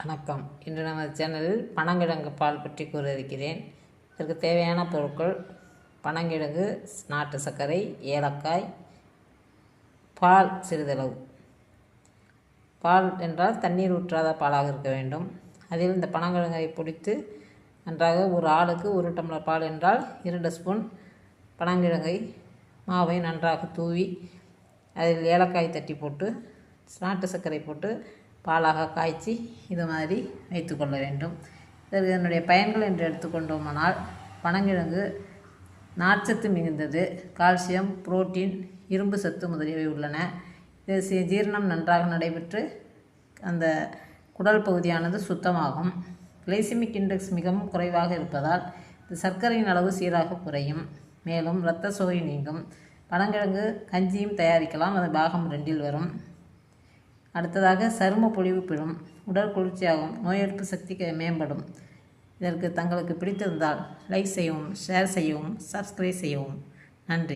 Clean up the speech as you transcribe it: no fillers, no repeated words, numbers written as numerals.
வணக்கம். இன்று நமது சேனலில் பனங்கிழங்கு பால் பற்றி கூற இருக்கிறேன். இதற்கு தேவையான பொருட்கள்: பனங்கிழங்கு, நாட்டு சர்க்கரை, ஏலக்காய், பால் சிறிதளவு. பால் என்றால் தண்ணீர் ஊற்றாத பாலாக இருக்க வேண்டும். அதில் இந்த பனங்கிழங்கை பிடித்து நன்றாக ஒரு ஆளுக்கு 1 டம்ளர் பால் என்றால் 2 ஸ்பூன் பனங்கிழங்கை மாவை நன்றாக தூவி அதில் ஏலக்காய் தட்டி போட்டு நாட்டு சர்க்கரை போட்டு பாலாக காய்ச்சி இது மாதிரி வைத்து கொள்ள வேண்டும். இதற்கு என்னுடைய பயன்கள் என்று எடுத்துக்கொண்டோமானால், பனங்கிழங்கு நார்ச்சத்து மிகுந்தது. கால்சியம், புரோட்டீன், இரும்பு சத்து முதலியவை உள்ளன. இது ஜீரணம் நன்றாக நடைபெற்று அந்த குடல் பகுதியானது சுத்தமாகும். கிளைசிமிக் இண்டெக்ஸ் மிகவும் குறைவாக இருப்பதால் இது சர்க்கரையின் அளவு சீராக குறையும். மேலும் இரத்த சோகை நீங்கும். பனங்கிழங்கு கஞ்சியும் தயாரிக்கலாம். அது பாகம் 2இல் வரும். அடுத்ததாக சரும பொலிவு பெறும், உடல் குளிர்ச்சியாகும், நோய் எதிர்ப்பு சக்தி மேம்படும். இதற்கு தங்களுக்கு பிடித்திருந்தால் லைக் செய்யவும், ஷேர் செய்யவும், சப்ஸ்கிரைப் செய்யவும். நன்றி.